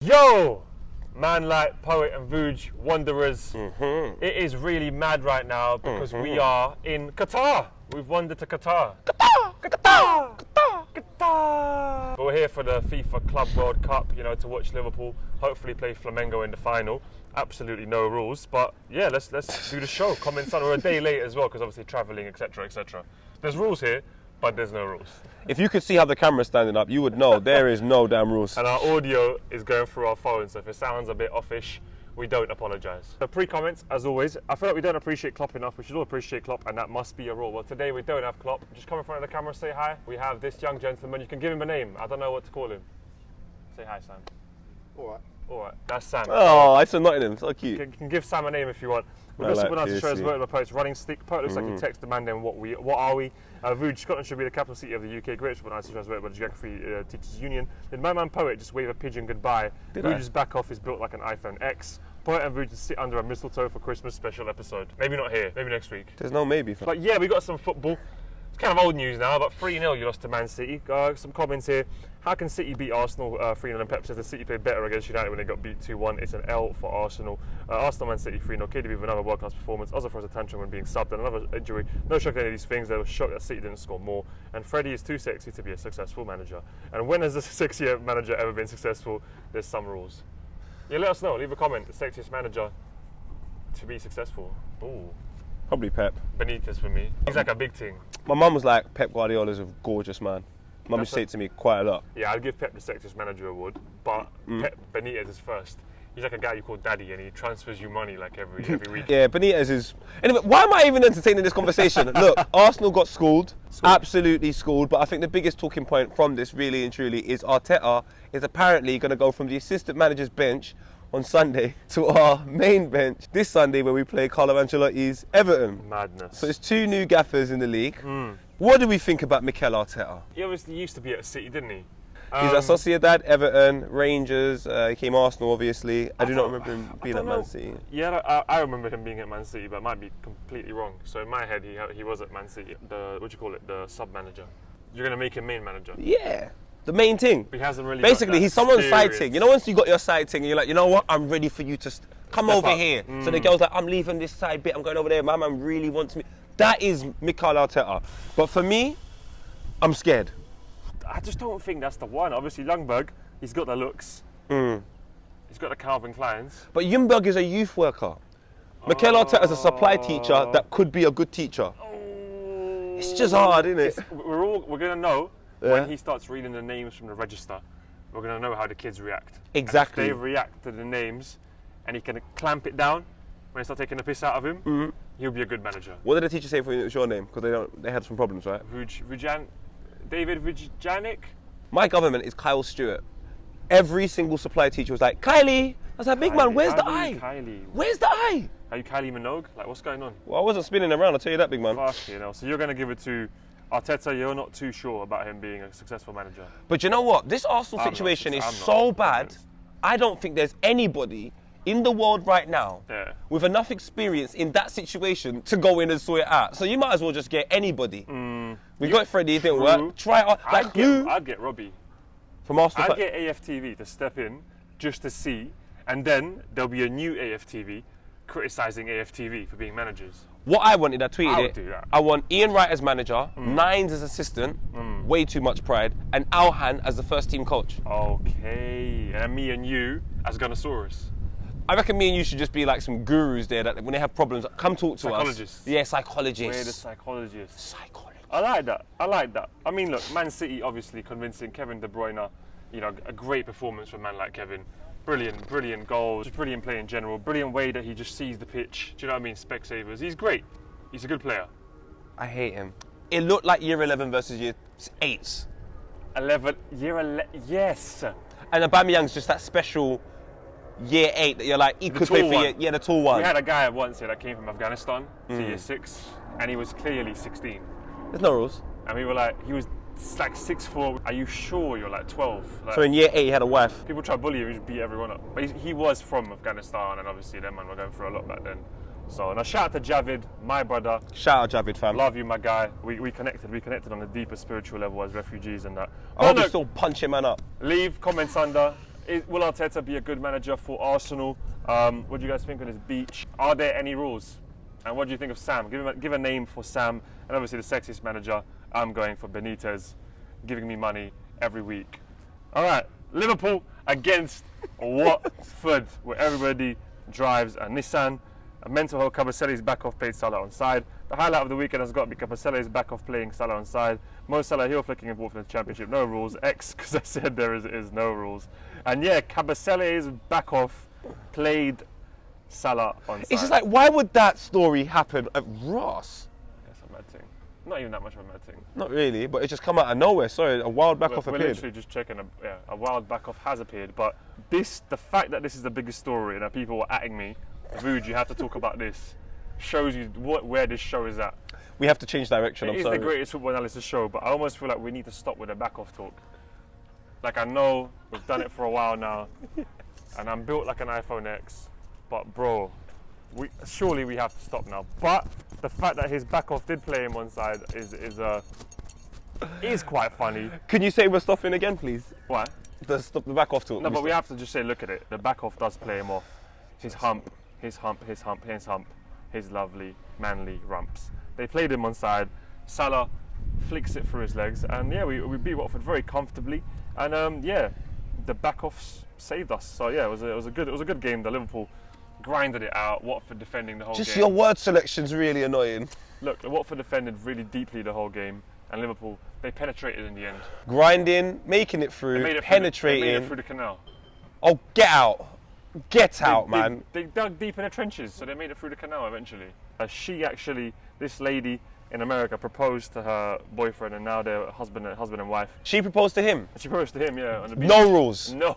Yo! Man like Poet and Vlogg, Wanderers. It is really mad right now because we are in Qatar. We've wandered to Qatar. Qatar! But we're here for the FIFA Club World Cup, you know, to watch Liverpool hopefully play Flamengo in the final. Absolutely no rules, but yeah, let's do the show. Comment on. We're a day late as well because obviously travelling, etc., etc. There's rules here, but there's no rules. If you could see how the camera's standing up, you would know there is no damn rules. And our audio is going through our phones, so if it sounds a bit offish, we don't apologise. So pre-comments, as always, I feel like we don't appreciate Klopp enough. We should all appreciate Klopp, and that must be a rule. Well, today we don't have Klopp. Just come in front of the camera, say hi. We have this young gentleman. You can give him a name. I don't know what to call him. Say hi, Sam. All right. All right, that's Sam. Oh, it's a Nottingham, so cute. You can give Sam a name if you want. We've got someone else to show us voted by Poet's running stick. Poet looks like he texted the man then what are we? Vlogg, Scotland should be the capital city of the UK. Great someone else to show us voted by the Geography Teachers Union. Did my man Poet just wave a pigeon goodbye? Vlogg's back off is built like an iPhone X. Poet and Vlogg sit under a mistletoe for Christmas special episode. Maybe not here, maybe next week. There's no maybe. But yeah, we got some football. It's kind of old news now, but 3-0 you lost to Man City. Some comments here. How can City beat Arsenal 3-0? And Pep says the City played better against United when they got beat 2-1. It's an L for Arsenal. Arsenal, Man City 3-0. KDB with another world-class performance. Also throws a tantrum when being subbed and another injury. No shock to any of these things. They were shocked that City didn't score more. And Freddie is too sexy to be a successful manager. And when has a sexier manager ever been successful? There's some rules. Yeah, let us know. Leave a comment. The sexiest manager to be successful. Ooh. Probably Pep. Benitez for me. He's like a big thing. My mum was like, Pep Guardiola's a gorgeous man. Mum used to say it to me quite a lot. Yeah, I'd give Pep the sexiest manager award, but Pep Benitez is first. He's like a guy you call daddy and he transfers you money like every week. Yeah, Benitez is... Anyway, why am I even entertaining this conversation? Look, Arsenal got schooled, absolutely schooled, but I think the biggest talking point from this really and truly is Arteta is apparently going to go from the assistant manager's bench on Sunday to our main bench this Sunday when we play Carlo Ancelotti's Everton. Madness. So it's two new gaffers in the league. What do we think about Mikel Arteta? He obviously used to be at City, didn't he? He's at Sociedad, Everton, Rangers, he came Arsenal obviously. I do not remember him being at Man City. Yeah, I remember him being at Man City, but I might be completely wrong. So in my head, he was at Man City, the sub-manager. You're going to make him main manager? Yeah. The main thing. He hasn't really basically, he's someone's side ting. You know, once you got your side ting and you're like, you know what, I'm ready for you to come Step over up. here. So the girl's like, I'm leaving this side bit, I'm going over there. My man really wants me. That is Mikel Arteta. But for me, I'm scared. I just don't think that's the one. Obviously, Ljungberg, he's got the looks. He's got the Calvin Kleins. But Ljungberg is a youth worker. Mikel Arteta is a supply teacher that could be a good teacher. It's just hard, isn't it? We're going to know when he starts reading the names from the register. We're going to know how the kids react. Exactly. And if they react to the names and he can clamp it down when they start taking the piss out of him, he'll be a good manager. What did the teacher say for you? It was your name? Because they had some problems, right? David Vujanic? My government is Kyle Stewart. Every single supply teacher was like, Kylie. I was like, big man, where's the I? Kylie. Where's the I? Are you Kylie Minogue? Like, what's going on? Well, I wasn't spinning around, I'll tell you that, big man. Fuck, you know. So you're going to give it to Arteta. You're not too sure about him being a successful manager. But you know what? This Arsenal situation is so bad. I don't think there's anybody in the world right now with enough experience in that situation to go in and sort it out. So you might as well just get anybody. We got Freddie, it didn't work. Try it. I'd get Robbie. From Arsenal. I'd get AFTV to step in just to see, and then there'll be a new AFTV criticising AFTV for being managers. What I wanted, I tweeted I would do that. I want Ian Wright as manager, Nines as assistant, way too much pride, and Alhan as the first team coach. Okay, and me and you as Gunnosaurus. I reckon me and you should just be like some gurus there that when they have problems, come talk to us. Psychologists. Yeah, psychologists. We're the psychologists. Psychologists. I like that. I mean, look, Man City obviously convincing Kevin De Bruyne, you know, a great performance from a man like Kevin. Brilliant goals, just brilliant play in general, brilliant way that he just sees the pitch. Do you know what I mean? Specsavers. He's great. He's a good player. I hate him. It looked like year 11 versus year 8. Yes. And Aubameyang's just that special year 8 that you're like, he could play for the tall one. We had a guy once here that came from Afghanistan to year 6, and he was clearly 16. There's no rules. And we were like, he was like 6'4". Are you sure you're like 12? Like, so in year 8 he had a wife. People try to bully him, he just beat everyone up. But he was from Afghanistan, and obviously them man were going through a lot back then. So now shout out to Javid, my brother. Shout out Javid, fam. Love you, my guy. We connected on a deeper spiritual level as refugees and that. I hope you still punch him man up. Leave comments under. Will Arteta be a good manager for Arsenal? What do you guys think on his beach? Are there any rules? And what do you think of Sam? Give a name for Sam. And obviously the sexiest manager, I'm going for Benitez, giving me money every week. All right, Liverpool against Watford, where everybody drives a Nissan. A mental health, Kabasele's back off, played Salah on side. The highlight of the weekend has got to be Kabasele's back off playing Salah on side. Mo Salah heel flicking in Watford in the Championship, no rules. X, because I said there is no rules. And yeah, Kabasele's back off played Salah on side. It's just like, why would that story happen at Ross? That's a mad thing. Not even that much of a mad thing. Not really, but it just come out of nowhere. Sorry, a wild back off We're appeared. literally just checking. A wild back off has appeared, but the fact that this is the biggest story and that people were atting me, Vuj, you have to talk about this, shows you where this show is at. We have to change direction. It is the greatest football analysis show, but I almost feel like we need to stop with the back off talk. Like, I know we've done it for a while now, and I'm built like an iPhone X, but bro, surely we have to stop now. But the fact that his back off did play him one side is quite funny. Can you say we're stopping again, please? Why? Stop the back off talk. No, but we have to just say, look at it. The back off does play him off. His hump, his lovely, manly rumps. They played him on side. Salah flicks it through his legs, and yeah, we beat Watford very comfortably. And yeah, the back offs saved us. So yeah, it was a good game. The Liverpool grinded it out. Watford defending the whole game. Just your word selection's really annoying. Look, the Watford defended really deeply the whole game, and Liverpool, they penetrated in the end. Grinding, making it through, penetrating. They made it through the canal. Oh, get out. Get out, man. They dug deep in the trenches, so they made it through the canal eventually. This lady in America proposed to her boyfriend, and now they're husband and wife. She proposed to him? She proposed to him, yeah, on the beach. No rules. No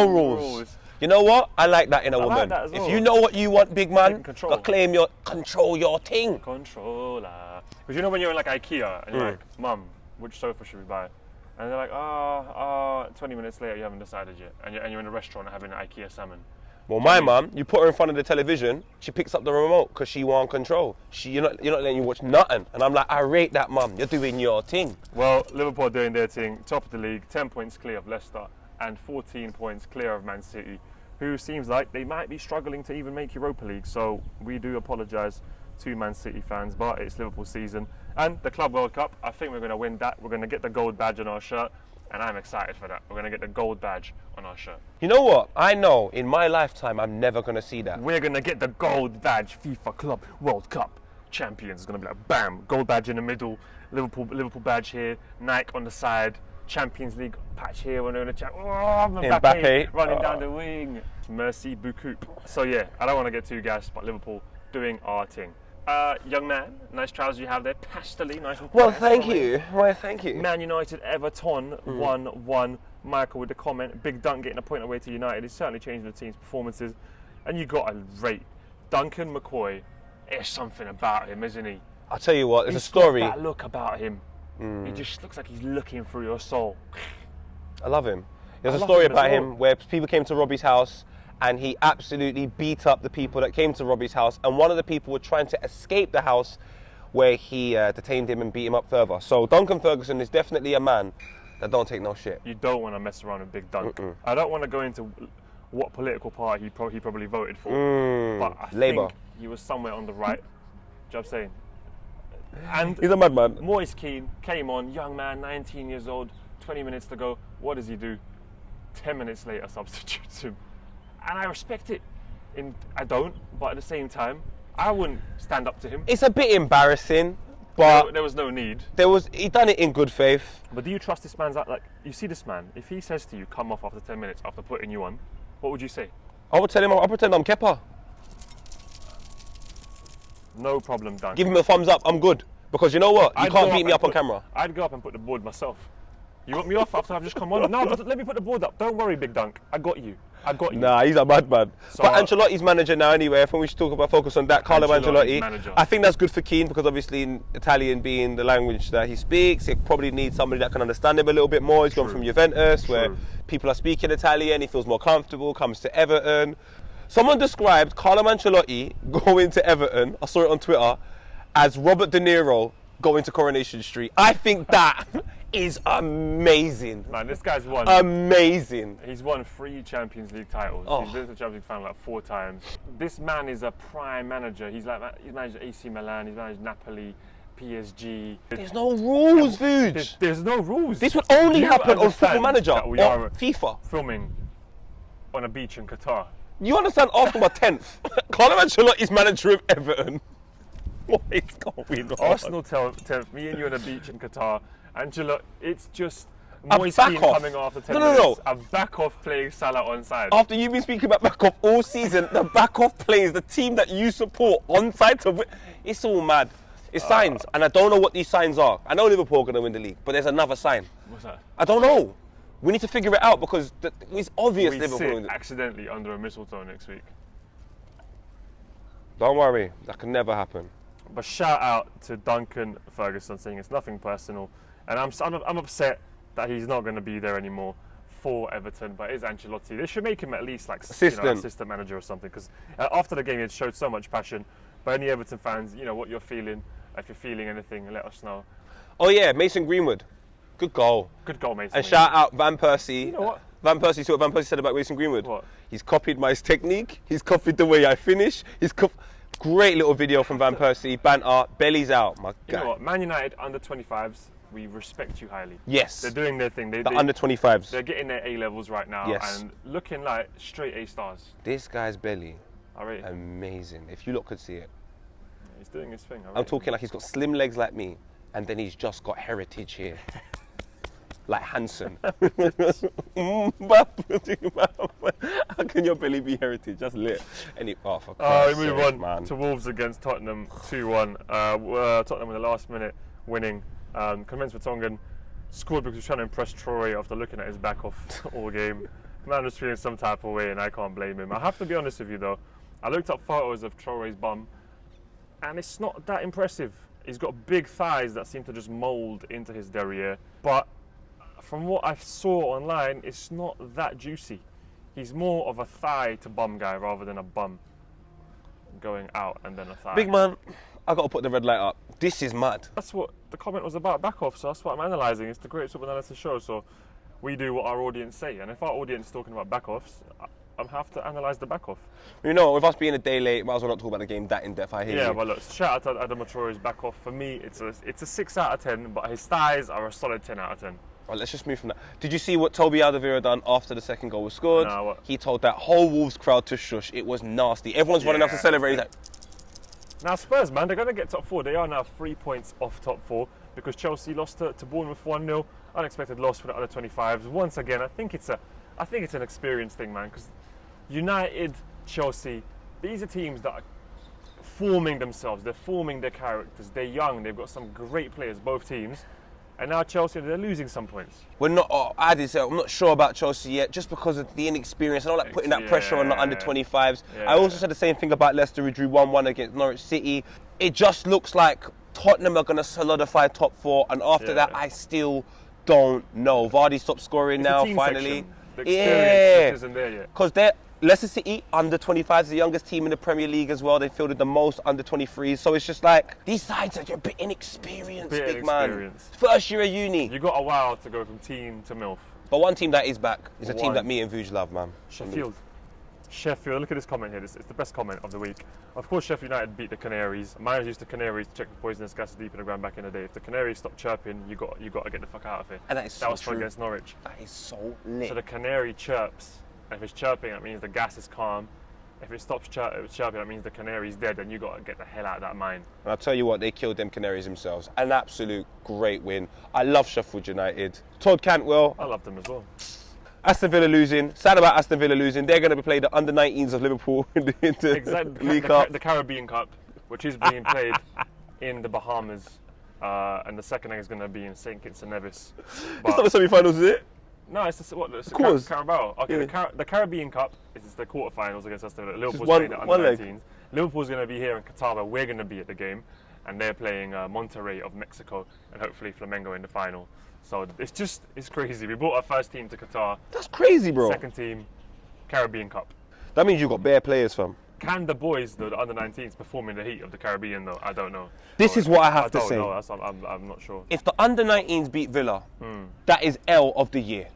rules. You know what? I like that in a woman. Like that as well. If you know what you want, big man, control control your ting. Controller. Because you know when you're in like IKEA and you're like, Mum, which sofa should we buy? And they're like, 20 minutes later you haven't decided yet. And you're in a restaurant having an IKEA salmon. Well, my mum, you put her in front of the television, she picks up the remote because she wants control. You're not letting you watch nothing. And I'm like, I rate that, mum. You're doing your thing. Well, Liverpool are doing their thing. Top of the league, 10 points clear of Leicester and 14 points clear of Man City, who seems like they might be struggling to even make Europa League. So we do apologise to Man City fans, but it's Liverpool season. And the Club World Cup, I think we're going to win that. We're going to get the gold badge on our shirt. And I'm excited for that. We're going to get the gold badge on our shirt. You know what? I know in my lifetime I'm never going to see that. We're going to get the gold badge. FIFA Club World Cup champions. It's going to be like, bam, gold badge in the middle, Liverpool badge here, Nike on the side, Champions League patch here. We're going to Mbappe running down the wing. Merci beaucoup. So yeah, I don't want to get too gassed, but Liverpool doing our thing. Young man, nice trousers you have there, pastely, nice and Well, thank you. Well, thank you. Man United, Everton, 1-1. Michael with the comment, big Dunk getting a point away to United. He's certainly changing the team's performances. And you got to rate Duncan McCoy. There's something about him, isn't he? I'll tell you what, there's a story. Got that look about him. He just looks like he's looking through your soul. I love him. There's a story about him where people came to Robbie's house and he absolutely beat up the people that came to Robbie's house, and one of the people were trying to escape the house where he detained him and beat him up further. So Duncan Ferguson is definitely a man that don't take no shit. You don't want to mess around with Big Dunk. I don't want to go into what political party he probably voted for, but I Labour. think he was somewhere on the right. Do you know what I'm saying? And he's a madman. Moise Keane came on, young man, 19 years old, 20 minutes to go. What does he do? 10 minutes later substitutes him. And I respect it. I don't, but at the same time, I wouldn't stand up to him. It's a bit embarrassing, but there was no need. He done it in good faith. But do you trust this man's like you see this man, if he says to you, come off after 10 minutes after putting you on, what would you say? I would tell him, I'll pretend I'm Kepa. No problem, Dunk. Give him a thumbs up, I'm good. Because you know what? You can't beat me up on camera. I'd go up and put the board myself. You want me off after I've just come on? No, let me put the board up. Don't worry, Big Dunk. I got you. Nah, he's a madman. So, but Ancelotti's manager now anyway. I think we should focus on that. Carlo Ancelotti. Manager. I think that's good for Keane because obviously in Italian being the language that he speaks, he probably needs somebody that can understand him a little bit more. He's gone from Juventus where people are speaking Italian. He feels more comfortable, comes to Everton. Someone described Carlo Ancelotti going to Everton, I saw it on Twitter, as Robert De Niro going to Coronation Street. I think that is amazing. Man, this guy's won. Amazing. He's won 3 Champions League titles. Oh. He's been to the Champions League final like 4 times. This man is a prime manager. He's managed AC Milan. He's managed Napoli, PSG. There's no rules, Vuj. There's no rules. This would only You happen on Football understand Manager that we or are FIFA. filming on a beach in Qatar. You understand Arsenal are 10th. Carlo Ancelotti's manager of Everton. What is going on? Arsenal 10th, me and you on a beach in Qatar. Angela, it's just A moist back team off. coming after 10 No. minutes. A back off playing Salah onside. After you've been speaking about back off all season, the back off plays the team that you support onside to win. It's all mad. It's signs, and I don't know what these signs are. I know Liverpool are going to win the league, but there's another sign. What's that? I don't know. We need to figure it out because it's obvious We Liverpool. sit accidentally under a mistletoe next week. Don't worry, that can never happen. But shout out to Duncan Ferguson saying it's nothing personal, and I'm upset that he's not going to be there anymore for Everton. But it's Ancelotti. They should make him at least like assistant manager or something, because after the game he showed so much passion. But any Everton fans, you know what you're feeling. If you're feeling anything, let us know. Oh yeah, Mason Greenwood, good goal. Good goal, Mason. And shout out Van Persie. You know what? Van Persie, see what Van Persie said about Mason Greenwood? What? He's copied my technique. He's copied the way I finish. Great little video from Van Persie. Banter, bellies out, my You guy. know what? Man United under 25s, we respect you highly. Yes. They're doing their thing. The under 25s. They're getting their A levels right now, Yes. and looking like straight A stars. This guy's belly, I rate him. amazing. If you lot could see it. He's doing his thing. I'm talking like he's got slim legs like me, and then he's just got heritage here. Like Hanson. How can your belly be heritage? That's lit. For We Christ's move sake, on man. to Wolves against Tottenham 2-1. Tottenham in the last minute winning. Convinced Vertonghen scored because he was trying to impress Troy after looking at his back off all game. Man was feeling some type of way, and I can't blame him. I have to be honest with you though. I looked up photos of Troy's bum, and it's not that impressive. He's got big thighs that seem to just mould into his derriere, but from what I saw online, it's not that juicy. He's more of a thigh to bum guy rather than a bum going out and then a thigh. Big man, I got to put the red light up. This is mad. That's what the comment was about, back off, so that's what I'm analysing. It's the Great Football Analysis Show, so we do what our audience say, and if our audience is talking about back offs, I have to analyse the back off. You know, with us being a day late, might as well not talk about the game that in depth. I hear you. Yeah, but look, shout out to Adam Traore's back off. For me, it's a 6 out of 10, but his thighs are a solid 10 out of 10. Right, let's just move from that. Did you see what Toby Alderweireld done after the second goal was scored? No, what? He told that whole Wolves crowd to shush. It was nasty. Everyone's running up to celebrate. He's like, now Spurs, man, they're going to get top 4. They are now 3 points off top 4 because Chelsea lost to Bournemouth 1-0. Unexpected loss for the under 25s. Once again, I think it's an experience thing, man, because United, Chelsea, these are teams that are forming themselves. They're forming their characters. They're young. They've got some great players, both teams. And now Chelsea, they're losing some points. we're not. I'm not sure about Chelsea yet, just because of the inexperience. I don't like putting that pressure on the under 25s. Yeah. I also said the same thing about Leicester, who drew 1-1 against Norwich City. It just looks like Tottenham are going to solidify top 4, and after that, I still don't know. Vardy stopped scoring It's now, the team finally. section. The experience isn't there yet. Because Leicester City, under 25s, the youngest team in the Premier League as well. They fielded the most under 23s. So it's just like, these sides are a bit inexperienced, big man. First year of uni. You got a while to go from teen to MILF. But one team that is back is a team One. that me and Vuj love, man. Sheffield, look at this comment here. It's the best comment of the week. Of course, Sheffield United beat the Canaries. Managers used the Canaries to check the poisonous gases deep in the ground back in the day. If the Canaries stop chirping, you got to get the fuck out of here. And that is so That was true. against Norwich. That is so lit. So the Canary chirps. And if it's chirping, that means the gas is calm. If it stops chirping, that means the Canary's dead, and you got to get the hell out of that mine. And I'll tell you what, they killed them Canaries themselves. An absolute great win. I love Sheffield United. Todd Cantwell. I love them as well. Aston Villa losing. Sad about Aston Villa losing. They're going to be playing the under-19s of Liverpool in the League Cup. The Caribbean Cup, which is being played in the Bahamas, and the second leg is going to be in St Kitts and Nevis. It's not the semi-finals, is it? No, it's the Course. Carabao. Okay, Yeah. the Caribbean Cup is the quarterfinals against Aston Villa. Liverpool's one- playing the one leg. under-19s. Liverpool's going to be here in Qatar, where we're going to be at the game, and they're playing Monterrey of Mexico, and hopefully Flamengo in the final. So it's crazy. We brought our first team to Qatar. That's crazy, bro. Second team, Caribbean Cup. That means you've got bare players, fam. Can the boys, though, the under-19s, perform in the heat of the Caribbean, though? I don't know. This is what I have to say. No, I'm not sure. If the under-19s beat Villa, that is L of the year.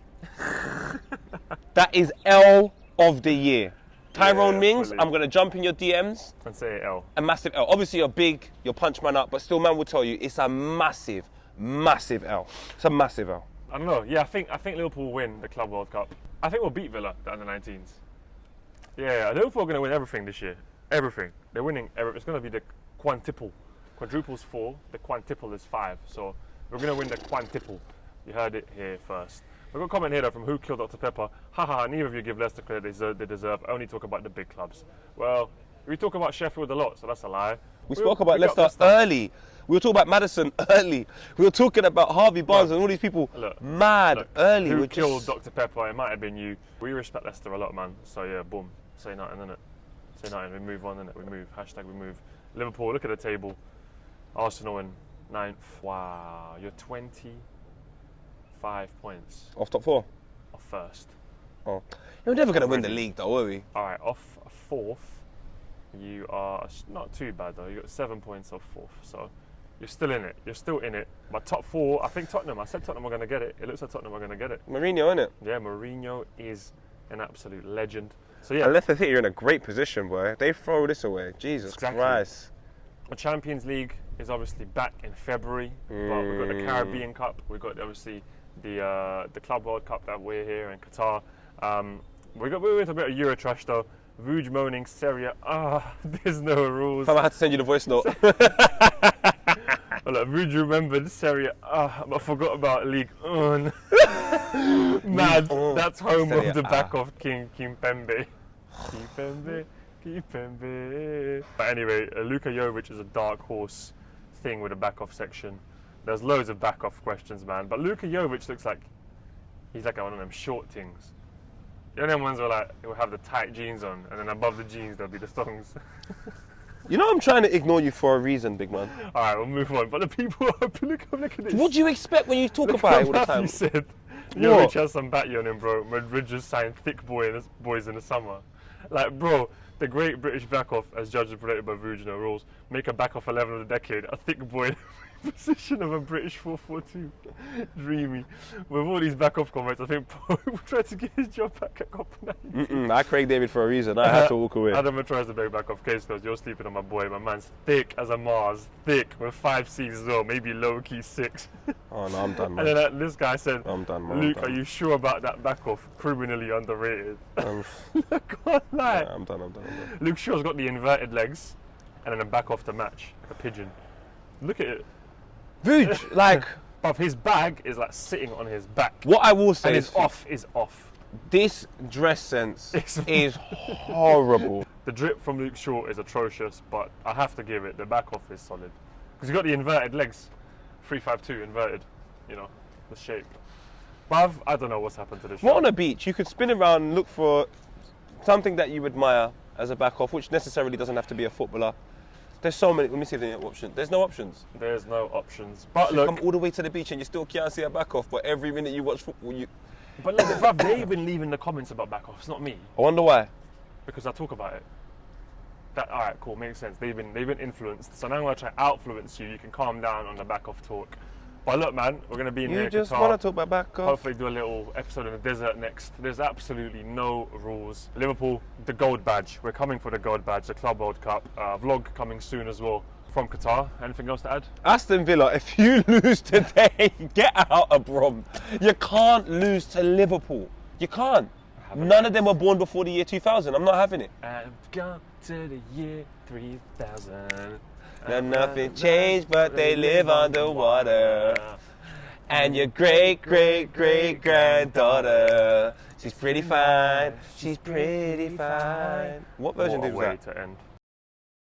That is L of the year. Tyrone Mings, fully. I'm going to jump in your DMs. And say L. A massive L. Obviously, you're big, you're punch man up, but still, man will tell you it's a massive, massive L. It's a massive L. I don't know. Yeah, I think Liverpool will win the Club World Cup. I think we'll beat Villa, the under-19s. Yeah, Liverpool are going to win everything this year. Everything. They're winning. It's going to be the quintuple. Quadruple's 4, the quintuple is 5. So we're going to win the quintuple. You heard it here first. We've got a comment here though from Who Killed Dr. Pepper. Haha, neither of you give Leicester credit they deserve. Only talk about the big clubs. Well, we talk about Sheffield a lot, so that's a lie. We spoke about Leicester early. We were talking about Madison early. We were talking about Harvey Barnes and all these people early. Who killed Dr. Pepper? It might have been you. We respect Leicester a lot, man. So yeah, boom. Say nothing, innit? Say nothing. We move on, innit? We move. Hashtag we move. Liverpool, look at the table. Arsenal in 9th. Wow, you're 25 points. Off top 4? Off first. Oh. You're never going to win the league though, are we? Alright, off 4th. You are not too bad though. You got 7 points off 4th. So you're still in it. You're still in it. But top 4, I think Tottenham. I said Tottenham are going to get it. It looks like Tottenham are going to get it. Mourinho, innit? Yeah, Mourinho is an absolute legend. So yeah. And Leicester City are in a great position, boy. They throw this away. Jesus Christ. The Champions League is obviously back in February, but we've got the Caribbean Cup. We've got obviously the Club World Cup that we're here in Qatar. We went a bit of Eurotrash though. Vuj moaning Serie A. There's no rules. I had to send you the voice note. Well, look, Vuj remembered Serie A, but forgot about League One. Mad. That's home of the back of King Pembe. Kipembe. But anyway, Luka Jovic is a dark horse thing with a back off section. There's loads of back off questions, man. But Luka Jovic looks like he's like one of them short things. You know them ones where like he'll have the tight jeans on, and then above the jeans there'll be the thongs. You know I'm trying to ignore you for a reason, big man. All right, we'll move on. But the people are look at this. What do you expect when you talk about it all the time? You said Jovic has some batty on him, bro. Madrid just signed thick boys in the summer. Like, bro, the great British back-off, as judged and predicted by Vuj, no rules, make a back-off 11 of the decade, a thick boy position of a British 4-4-2. Dreamy. With all these back-off comments, I think Paul will try to get his job back at Copenhagen. I Craig David for a reason. I had to walk away. Adam tries to make back-off case because you're sleeping on my boy. My man's thick as a Mars. Thick with 5 C's as well. Maybe low-key 6. Oh, no, I'm done, man. And then this guy said, I'm done, man. Luke, are you sure about that back-off? Criminally underrated. Look, can't lie. Yeah, I'm done. Luke Shaw's got the inverted legs and then a back-off to match. A pigeon. Look at it. Vuj, like... But his bag is like sitting on his back. What I will say and his off is off. This dress sense is horrible. The drip from Luke Shaw is atrocious, but I have to give it, the back off is solid. Because he's got the inverted legs. 3-5-2 inverted, you know, the shape. But I don't know what's happened to this What show. on a beach, you could spin around and look for something that you admire as a back off, which necessarily doesn't have to be a footballer. There's so many. Let me see if there's any options. There's no options. There's no options. But you look, come all the way to the beach and you still can't see a back off. But every minute you watch football, you. But look, bruv, they've been leaving the comments about back offs, not me, I wonder why. because I talk about it. That all right, cool, makes sense. They've been influenced. So now I'm gonna try outfluence you. You can calm down on the back off talk. But look, man, we're gonna be in here. You just Qatar. want to talk about back off. Hopefully do a little episode in the desert next. There's absolutely no rules. Liverpool, the gold badge. We're coming for the gold badge, the Club World Cup. Vlog coming soon as well from Qatar. Anything else to add? Aston Villa, if you lose today, get out of Brom. You can't lose to Liverpool. You can't. None of them were born before the year 2000. I'm not having it. I've gone to the year 3000. And nothing changed, but they live underwater. And your great granddaughter, she's pretty fine. She's pretty fine. What version What a did way that? to end.